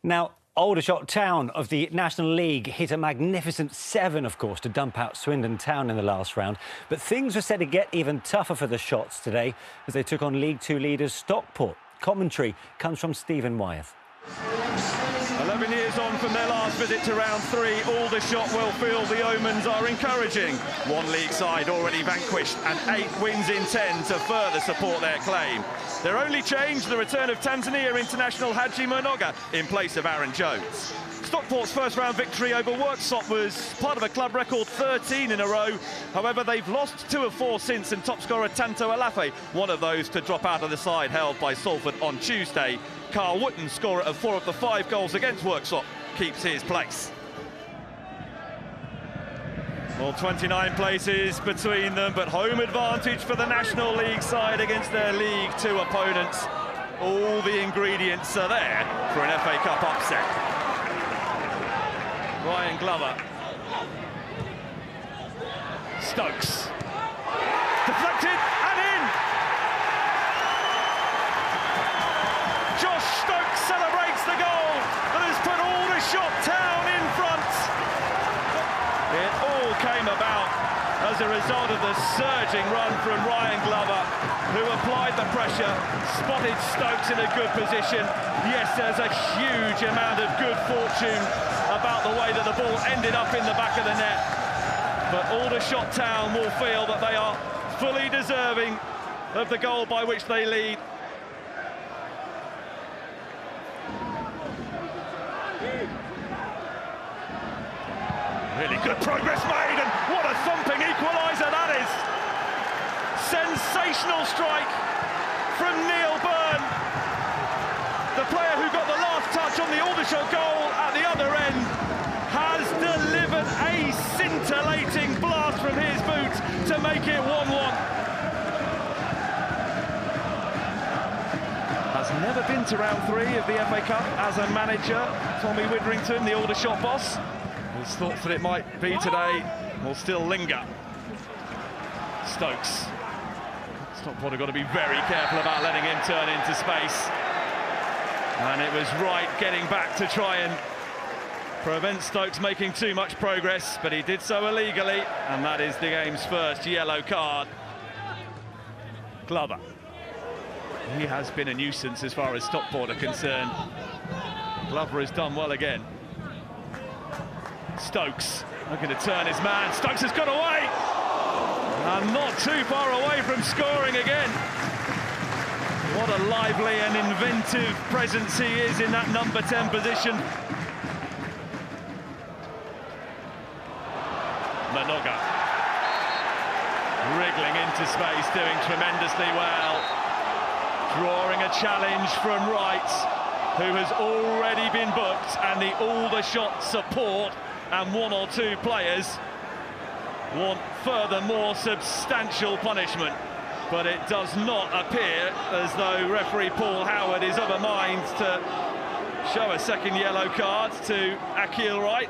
Now, Aldershot Town of the National League hit a magnificent 7, of course, to dump out Swindon Town in the last round. But things were set to get even tougher for the Shots today as they took on League Two leaders Stockport. Commentary comes from Stephen Wyeth. 11 years on from their last visit to round 3, Aldershot will feel the omens are encouraging. One league side already vanquished and 8 wins in 10 to further support their claim. Their only change, the return of Tanzania international Haji Manoga in place of Aaron Jones. Stockport's first round victory over Worksop was part of a club record 13 in a row. However, they've lost 2 of 4 since, and top scorer Tanto Alafe, one of those to drop out of the side held by Salford on Tuesday. Carl Wootton, scorer of 4 of the 5 goals against Worksop, keeps his place. Well, 29 places between them, but home advantage for the National League side against their League Two opponents. All the ingredients are there for an FA Cup upset. Ryan Glover. Stokes. Deflected and in! Josh Stokes celebrates the goal that has put Aldershot Town in front. It all came about as a result of the surging run from Ryan Glover, who applied the pressure, spotted Stokes in a good position. Yes, there's a huge amount of good fortune about the way that the ball ended up in the back of the net. But Aldershot Town will feel that they are fully deserving of the goal by which they lead. Really good progress made, and what a thumping equaliser that is! Sensational strike from Neil Byrne, the player who got the last touch on the Aldershot goal at the other end, has delivered a scintillating blast from his boot to make it 1-1. Has never been to round 3 of the FA Cup as a manager. Tommy Widdrington, the Aldershot boss, his thoughts that it might be today will still linger. Stokes. Stockport have got to be very careful about letting him turn into space. And it was right getting back to try and prevent Stokes making too much progress, but he did so illegally, and that is the game's first yellow card. Glover. He has been a nuisance as far as Stockport are concerned. Glover has done well again. Stokes looking to turn his man. Stokes has got away, and not too far away from scoring again. What a lively and inventive presence he is in that number 10 position. Manoga wriggling into space, doing tremendously well, drawing a challenge from Wright, who has already been booked, and the Aldershot support and 1 or 2 players want further more substantial punishment. But it does not appear as though referee Paul Howard is of a mind to show a second yellow card to Akil Wright.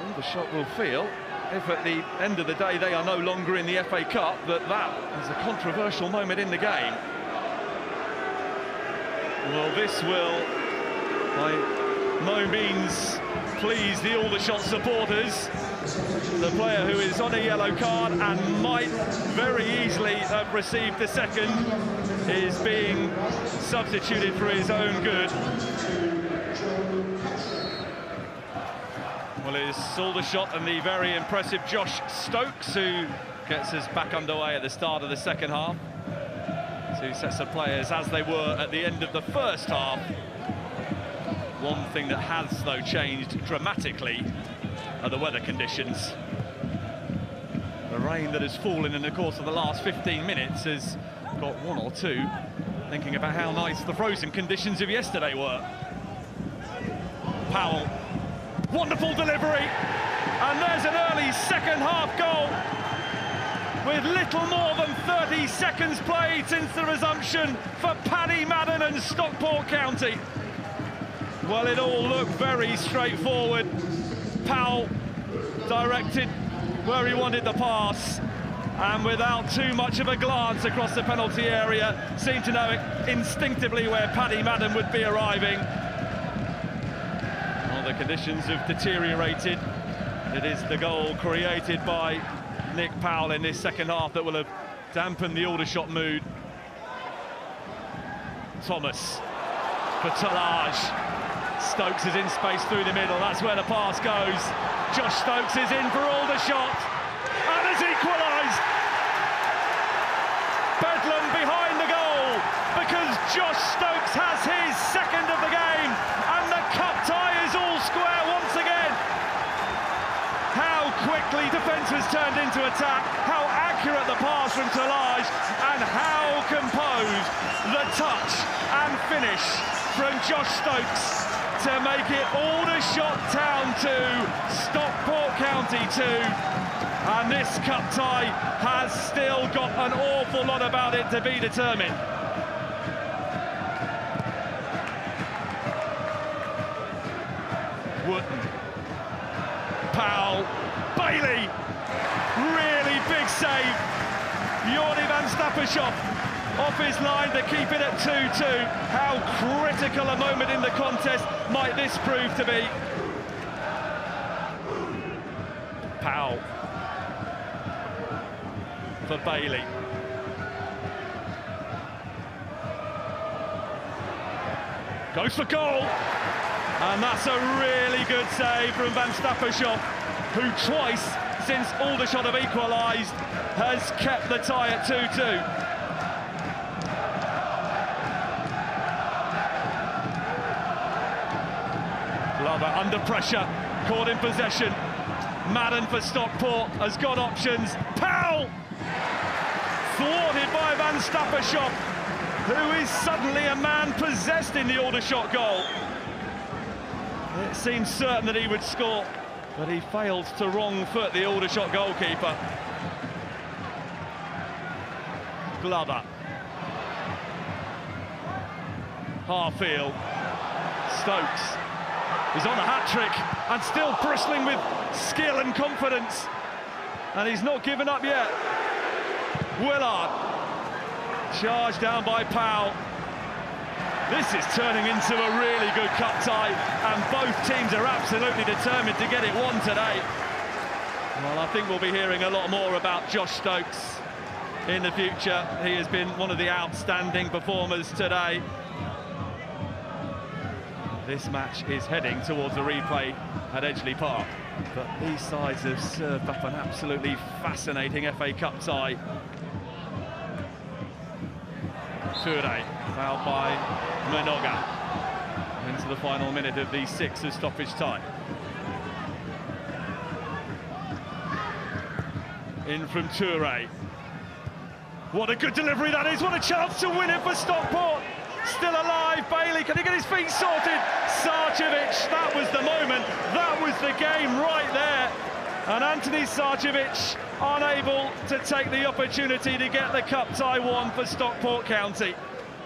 Aldershot will feel, if at the end of the day they are no longer in the FA Cup, that is a controversial moment in the game. Well, this will by no means please the Aldershot supporters. The player who is on a yellow card and might very easily have received the second is being substituted for his own good. Well, it's Aldershot and the very impressive Josh Stokes who gets us back underway at the start of the second half. 2 sets of players as they were at the end of the first half. One thing that has, though, changed dramatically are the weather conditions. The rain that has fallen in the course of the last 15 minutes has got 1 or 2 thinking about how nice the frozen conditions of yesterday were. Powell, wonderful delivery, and there's an early second half goal with little more than 30 seconds played since the resumption for Paddy Madden and Stockport County. Well, it all looked very straightforward. Powell directed where he wanted the pass, and without too much of a glance across the penalty area, seemed to know instinctively where Paddy Madden would be arriving. Conditions have deteriorated. It is the goal created by Nick Powell in this second half that will have dampened the Aldershot mood. Thomas for Talage. Stokes is in space through the middle. That's where the pass goes. Josh Stokes is in for Aldershot and has equalised. Bedlam behind the goal because Josh Stokes has his second of the game, and the cup tie is all square once again. How quickly defence has turned into attack, how accurate the pass from Talage, and how composed the touch and finish from Josh Stokes to make it Aldershot Town 2, Stockport County 2. And this cup tie has still got an awful lot about it to be determined. Wooten, Powell, Bailey, really big save. Jordi van Stappershoff off his line to keep it at 2-2. How critical a moment in the contest might this prove to be? Powell for Bailey. Goes for goal. And that's a really good save from Van Stappershoff, who twice since Aldershot have equalised has kept the tie at 2-2. Glover under pressure, caught in possession. Madden for Stockport has got options. Powell! Thwarted by Van Stappershoff, who is suddenly a man possessed in the Aldershot goal. It seemed certain that he would score, but he failed to wrong foot the Aldershot goalkeeper. Glover. Harfield. Stokes. He's on the hat-trick and still bristling with skill and confidence. And he's not given up yet. Willard. Charged down by Powell. This is turning into a really good cup tie, and both teams are absolutely determined to get it won today. Well, I think we'll be hearing a lot more about Josh Stokes in the future. He has been one of the outstanding performers today. This match is heading towards a replay at Edgeley Park, but these sides have served up an absolutely fascinating FA Cup tie. Toure, fouled by Minoga. Into the final minute of the 6 of stoppage time. In from Toure. What a good delivery that is, what a chance to win it for Stockport. Still alive, Bailey, can he get his feet sorted? Sarcevic, that was the moment, that was the game right there. And Anthony Sarcevic unable to take the opportunity to get the cup tie won for Stockport County.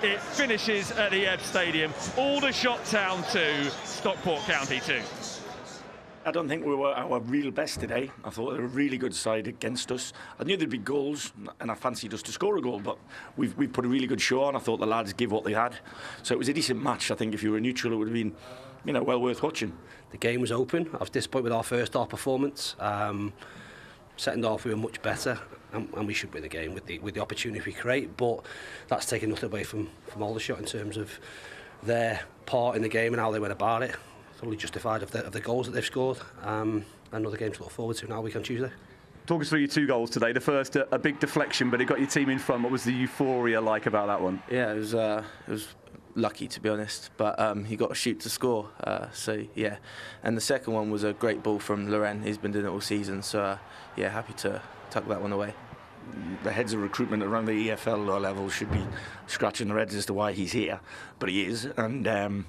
It finishes at the Ebb Stadium. Aldershot Town 2, Stockport County 2. I don't think we were our real best today. I thought they were a really good side against us. I knew there'd be goals, and I fancied us to score a goal, but we've put a really good show on. I thought the lads gave what they had. So it was a decent match. I think if you were neutral, it would have been, you know, well worth watching. The game was open. I was disappointed with our first half performance. Second half we were much better, and we should win the game with the opportunity we create. But that's taking nothing away from Aldershot in terms of their part in the game and how they went about it. Totally justified of the goals that they've scored. Another game to look forward to now week on Tuesday. Talk us through your 2 goals today. The first, a big deflection, but it got your team in front. What was the euphoria like about that one? Yeah, it was lucky, to be honest, but he got a shoot to score, so yeah. And the second one was a great ball from Loren. He's been doing it all season, so yeah, happy to tuck that one away. The heads of recruitment around the EFL level should be scratching their heads as to why he's here, but he is, and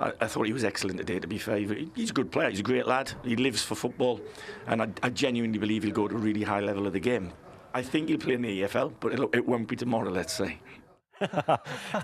I thought he was excellent today, to be fair. He's a good player, he's a great lad, he lives for football, and I genuinely believe he'll go to a really high level of the game. I think he'll play in the EFL, but it won't be tomorrow, let's say.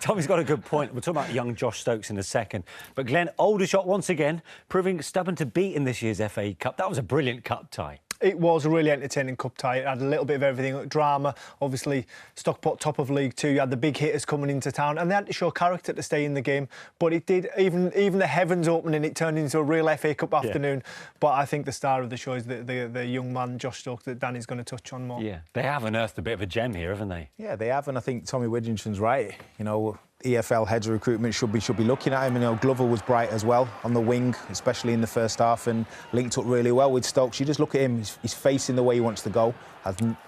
Tommy's got a good point. We'll talk about young Josh Stokes in a second. But Glenn, Aldershot once again proving stubborn to beat in this year's FA Cup. That was a brilliant cup tie. it was a really entertaining cup tie. It had a little bit of everything, drama. Obviously, Stockport top of League Two. You had the big hitters coming into town, and they had to show character to stay in the game. But it did. Even the heavens opening, it turned into a real FA Cup afternoon. But I think the star of the show is the young man Josh Stokes that Danny's going to touch on more. Yeah, they have unearthed a bit of a gem here, haven't they? Yeah, they have, and I think Tommy Widgerson's right. You know, EFL heads of recruitment should be looking at him. You know, Glover was bright as well on the wing, especially in the first half, and linked up really well with Stokes. You just look at him; he's facing the way he wants to go.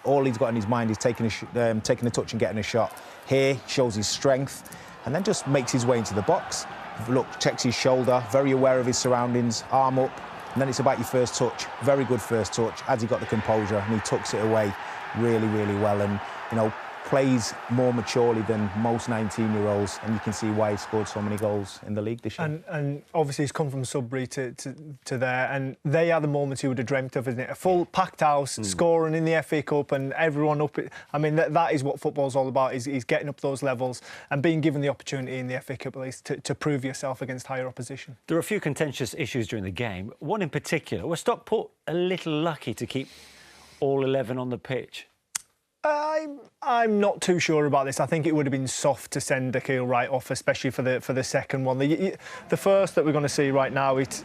All he's got in his mind is taking a touch and getting a shot. Here shows his strength, and then just makes his way into the box. Look, checks his shoulder, very aware of his surroundings, arm up, and then it's about your first touch. Very good first touch. Has he got the composure, and he tucks it away really, really well, and you know, plays more maturely than most 19-year-olds, and you can see why he scored so many goals in the league this year. And obviously he's come from Sudbury to there, and they are the moments he would have dreamt of, isn't it? A full packed house, scoring in the FA Cup, and everyone up. I mean, that is what football's all about. Is getting up those levels and being given the opportunity in the FA Cup at least to prove yourself against higher opposition. There were a few contentious issues during the game. One in particular, was Stockport a little lucky to keep all 11 on the pitch? I'm not too sure about this. I think it would have been soft to send Akil right off, especially for the second one. The first that we're going to see right now, it's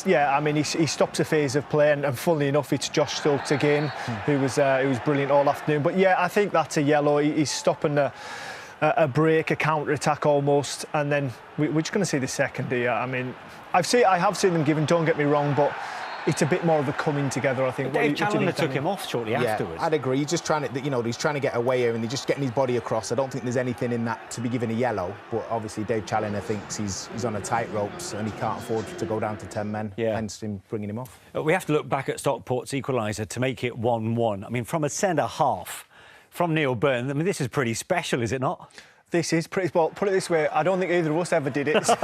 yeah. I mean, he stops a phase of play, and funnily enough, it's Josh Stokes again, who was brilliant all afternoon. But yeah, I think that's a yellow. He's stopping a break, a counter attack almost, and then we're just going to see the second here. I mean, I have seen them given. Don't get me wrong, but it's a bit more of a coming together, I think. Dave Challoner took him off shortly afterwards. I'd agree. He's just trying to, you know, he's trying to get away here, and he's just getting his body across. I don't think there's anything in that to be given a yellow, but obviously Dave Challoner thinks he's on a tight ropes and he can't afford to go down to 10 men. Hence him bringing him off. We have to look back at Stockport's equaliser to make it 1-1. I mean, from a centre half, from Neil Byrne. I mean, this is pretty special, is it not? This is pretty, well, put it this way, I don't think either of us ever did it, so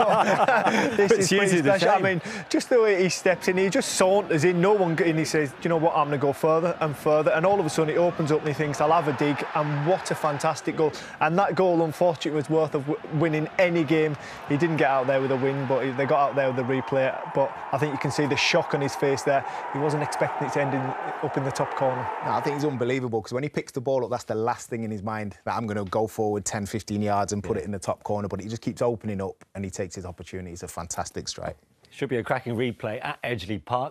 this is pretty special. I mean, just the way he steps in, he just saunters in, no one, and he says, do you know what, I'm going to go further and further, and all of a sudden it opens up and he thinks, I'll have a dig, and what a fantastic goal. And that goal, unfortunately, was worth of winning any game. He didn't get out there with a win, but they got out there with the replay, but I think you can see the shock on his face there. He wasn't expecting it to end up in the top corner. No, I think he's unbelievable, because when he picks the ball up, that's the last thing in his mind, that I'm going to go forward 10, 15 yards and put it in the top corner, but he just keeps opening up and he takes his opportunity. It's a fantastic strike. Should be a cracking replay at Edgeley Park.